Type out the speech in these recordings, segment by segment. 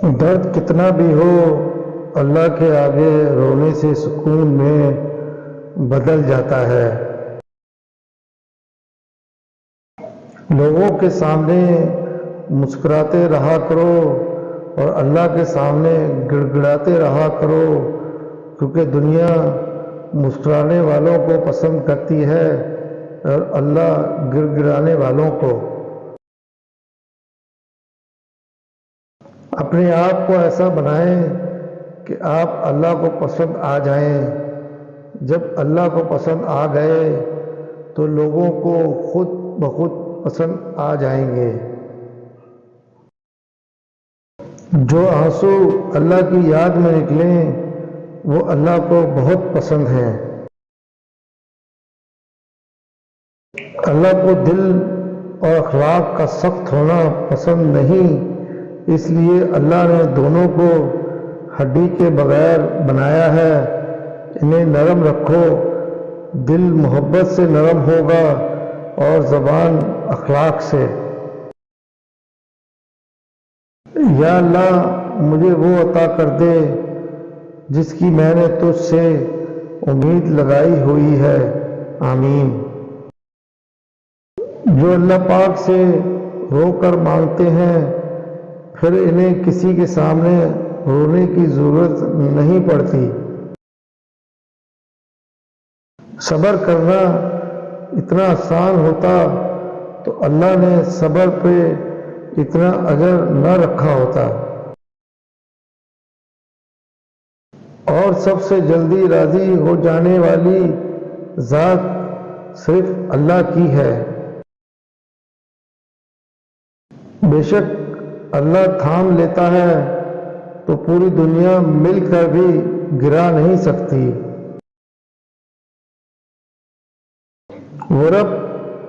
درد کتنا بھی ہو، اللہ کے آگے رونے سے سکون میں بدل جاتا ہے۔ لوگوں کے سامنے مسکراتے رہا کرو اور اللہ کے سامنے گڑ گڑاتے رہا کرو، کیونکہ دنیا مسکرانے والوں کو پسند کرتی ہے اور اللہ گڑ گڑانے والوں کو۔ اپنے آپ کو ایسا بنائیں کہ آپ اللہ کو پسند آ جائیں۔ جب اللہ کو پسند آ گئے تو لوگوں کو خود بخود پسند آ جائیں گے۔ جو آنسو اللہ کی یاد میں نکلیں وہ اللہ کو بہت پسند ہیں۔ اللہ کو دل اور اخلاق کا سخت ہونا پسند نہیں، اس لیے اللہ نے دونوں کو ہڈی کے بغیر بنایا ہے۔ انہیں نرم رکھو، دل محبت سے نرم ہوگا اور زبان اخلاق سے۔ یا اللہ مجھے وہ عطا کر دے جس کی میں نے تجھ سے امید لگائی ہوئی ہے، آمین۔ جو اللہ پاک سے رو کر مانگتے ہیں پھر انہیں کسی کے سامنے رونے کی ضرورت نہیں پڑتی۔ صبر کرنا اتنا آسان ہوتا تو اللہ نے صبر پہ اتنا اجر نہ رکھا ہوتا۔ اور سب سے جلدی راضی ہو جانے والی ذات صرف اللہ کی ہے۔ بے شک اللہ تھام لیتا ہے تو پوری دنیا مل کر بھی گرا نہیں سکتی۔ وہ رب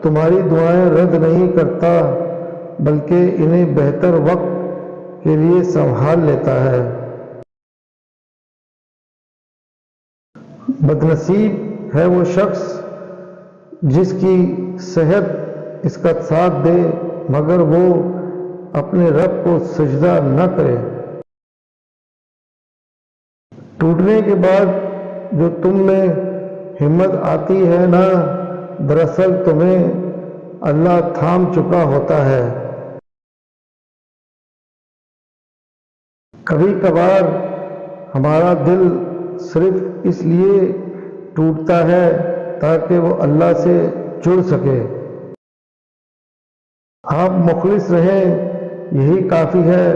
تمہاری دعائیں رد نہیں کرتا بلکہ انہیں بہتر وقت کے لیے سنبھال لیتا ہے۔ بدنصیب ہے وہ شخص جس کی صحت اس کا ساتھ دے مگر وہ اپنے رب کو سجدہ نہ کرے۔ ٹوٹنے کے بعد جو تم میں ہمت آتی ہے نا، دراصل تمہیں اللہ تھام چکا ہوتا ہے۔ کبھی کبھار ہمارا دل صرف اس لیے ٹوٹتا ہے تاکہ وہ اللہ سے جڑ سکے۔ آپ مخلص رہیں یہی کافی ہے،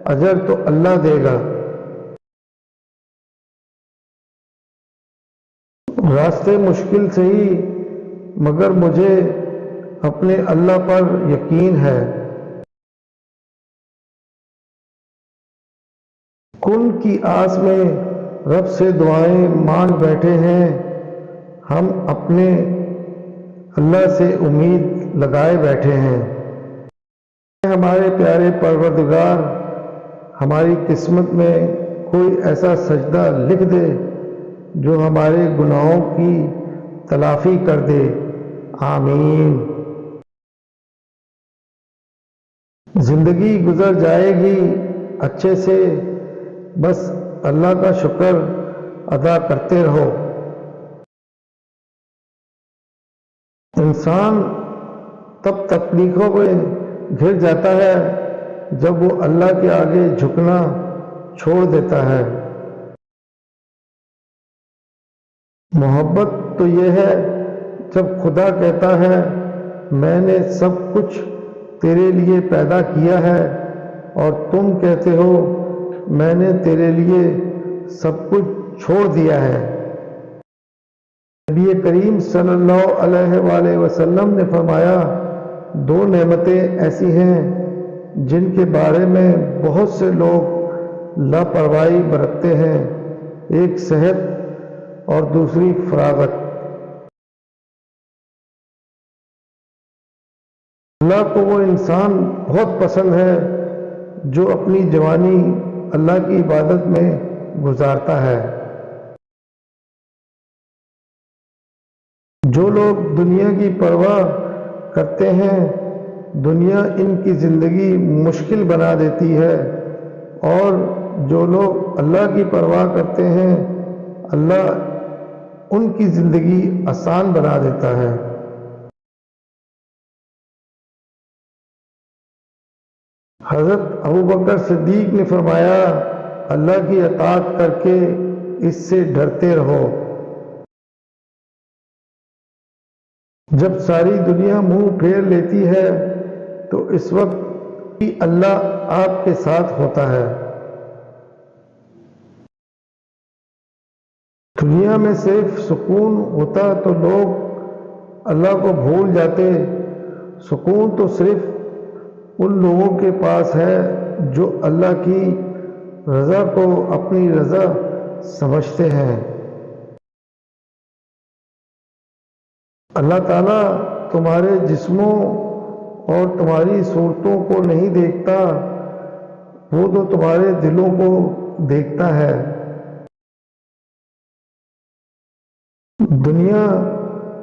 اجر تو اللہ دے گا۔ راستے مشکل سے ہی مگر مجھے اپنے اللہ پر یقین ہے۔ کن کی آس میں رب سے دعائیں مانگ بیٹھے ہیں، ہم اپنے اللہ سے امید لگائے بیٹھے ہیں۔ ہمارے پیارے پروردگار ہماری قسمت میں کوئی ایسا سجدہ لکھ دے جو ہمارے گناہوں کی تلافی کر دے، آمین۔ زندگی گزر جائے گی اچھے سے، بس اللہ کا شکر ادا کرتے رہو۔ انسان تب تکلیفوں میں گھر جاتا ہے جب وہ اللہ کے آگے جھکنا چھوڑ دیتا ہے۔ محبت تو یہ ہے جب خدا کہتا ہے میں نے سب کچھ تیرے لیے پیدا کیا ہے، اور تم کہتے ہو میں نے تیرے لیے سب کچھ چھوڑ دیا ہے۔ نبی کریم صلی اللہ علیہ وآلہ وسلم نے فرمایا، دو نعمتیں ایسی ہیں جن کے بارے میں بہت سے لوگ لاپرواہی برتتے ہیں، ایک صحت اور دوسری فراغت۔ اللہ کو وہ انسان بہت پسند ہے جو اپنی جوانی اللہ کی عبادت میں گزارتا ہے۔ جو لوگ دنیا کی پرواہ کرتے ہیں دنیا ان کی زندگی مشکل بنا دیتی ہے، اور جو لوگ اللہ کی پرواہ کرتے ہیں اللہ ان کی زندگی آسان بنا دیتا ہے۔ حضرت ابوبکر صدیق نے فرمایا اللہ کی اطاعت کر کے اس سے ڈرتے رہو۔ جب ساری دنیا منہ پھیر لیتی ہے تو اس وقت بھی اللہ آپ کے ساتھ ہوتا ہے۔ دنیا میں صرف سکون ہوتا تو لوگ اللہ کو بھول جاتے۔ سکون تو صرف ان لوگوں کے پاس ہے جو اللہ کی رضا کو اپنی رضا سمجھتے ہیں۔ اللہ تعالیٰ تمہارے جسموں اور تمہاری صورتوں کو نہیں دیکھتا، وہ تو تمہارے دلوں کو دیکھتا ہے۔ دنیا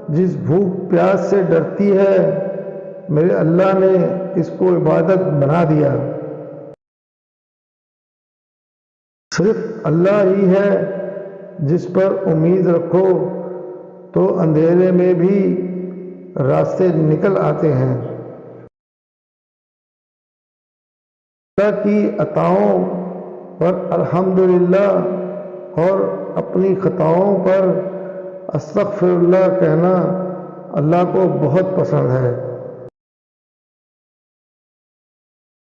جس بھوک پیاس سے ڈرتی ہے میرے اللہ نے اس کو عبادت بنا دیا۔ صرف اللہ ہی ہے جس پر امید رکھو تو اندھیرے میں بھی راستے نکل آتے ہیں۔ اللہ کی عطاؤں پر الحمدللہ اور اپنی خطاؤں پر استغفر اللہ کہنا اللہ کو بہت پسند ہے۔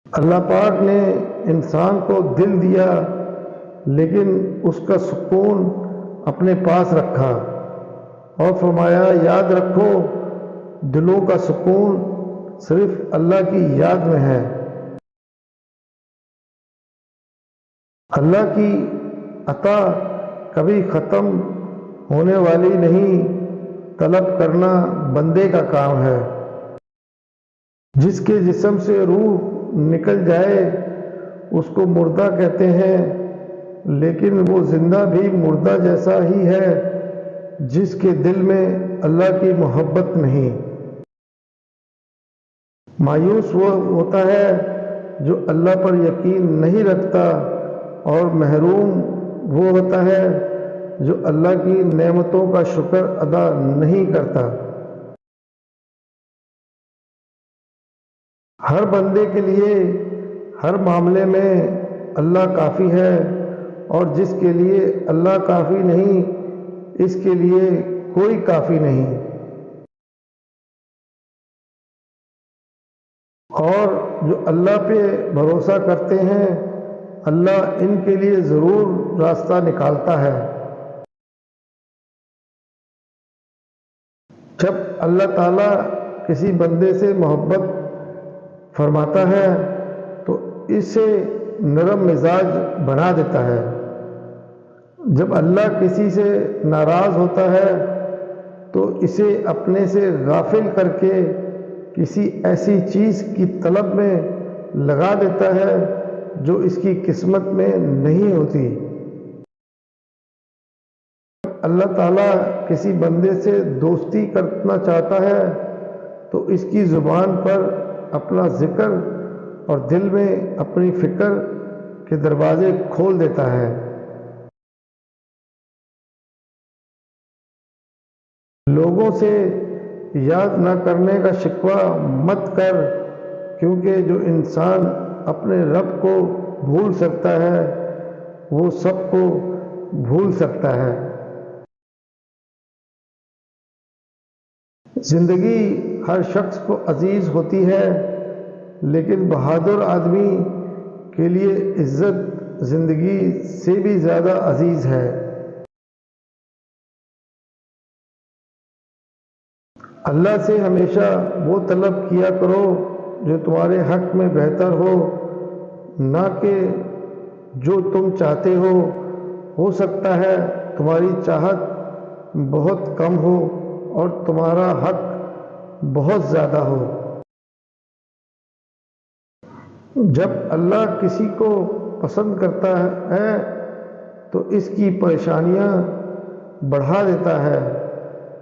اللہ پاک نے انسان کو دل دیا لیکن اس کا سکون اپنے پاس رکھا اور فرمایا یاد رکھو دلوں کا سکون صرف اللہ کی یاد میں ہے۔ اللہ کی عطا کبھی ختم ہونے والی نہیں، طلب کرنا بندے کا کام ہے۔ جس کے جسم سے روح نکل جائے اس کو مردہ کہتے ہیں، لیکن وہ زندہ بھی مردہ جیسا ہی ہے جس کے دل میں اللہ کی محبت نہیں۔ مایوس وہ ہوتا ہے جو اللہ پر یقین نہیں رکھتا، اور محروم وہ ہوتا ہے جو اللہ کی نعمتوں کا شکر ادا نہیں کرتا۔ ہر بندے کے لیے ہر معاملے میں اللہ کافی ہے، اور جس کے لیے اللہ کافی نہیں اس کے لیے کوئی کافی نہیں۔ اور جو اللہ پہ بھروسہ کرتے ہیں اللہ ان کے لیے ضرور راستہ نکالتا ہے۔ جب اللہ تعالیٰ کسی بندے سے محبت فرماتا ہے تو اسے نرم مزاج بنا دیتا ہے۔ جب اللہ کسی سے ناراض ہوتا ہے تو اسے اپنے سے غافل کر کے کسی ایسی چیز کی طلب میں لگا دیتا ہے جو اس کی قسمت میں نہیں ہوتی۔ اللہ تعالیٰ کسی بندے سے دوستی کرنا چاہتا ہے تو اس کی زبان پر اپنا ذکر اور دل میں اپنی فکر کے دروازے کھول دیتا ہے۔ لوگوں سے یاد نہ کرنے کا شکوہ مت کر، کیونکہ جو انسان اپنے رب کو بھول سکتا ہے وہ سب کو بھول سکتا ہے۔ زندگی ہر شخص کو عزیز ہوتی ہے، لیکن بہادر آدمی کے لیے عزت زندگی سے بھی زیادہ عزیز ہے۔ اللہ سے ہمیشہ وہ طلب کیا کرو جو تمہارے حق میں بہتر نہ کہ جو تم چاہتے ہو سکتا ہے تمہاری چاہت بہت کم ہو اور تمہارا حق بہت زیادہ ہو۔ جب اللہ کسی کو پسند کرتا ہے تو اس کی پریشانیاں بڑھا دیتا ہے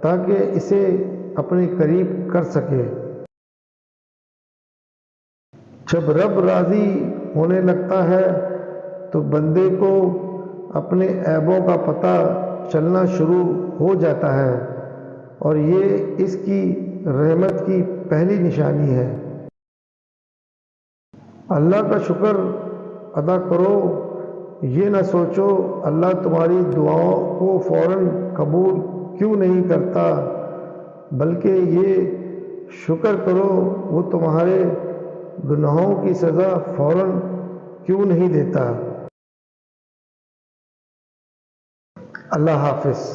تاکہ اسے اپنے قریب کر سکے۔ جب رب راضی ہونے لگتا ہے تو بندے کو اپنے عیبوں کا پتہ چلنا شروع ہو جاتا ہے، اور یہ اس کی رحمت کی پہلی نشانی ہے۔ اللہ کا شکر ادا کرو، یہ نہ سوچو اللہ تمہاری دعاؤں کو فوراً قبول کیوں نہیں کرتا، بلکہ یہ شکر کرو وہ تمہارے گناہوں کی سزا فوراً کیوں نہیں دیتا۔ اللہ حافظ۔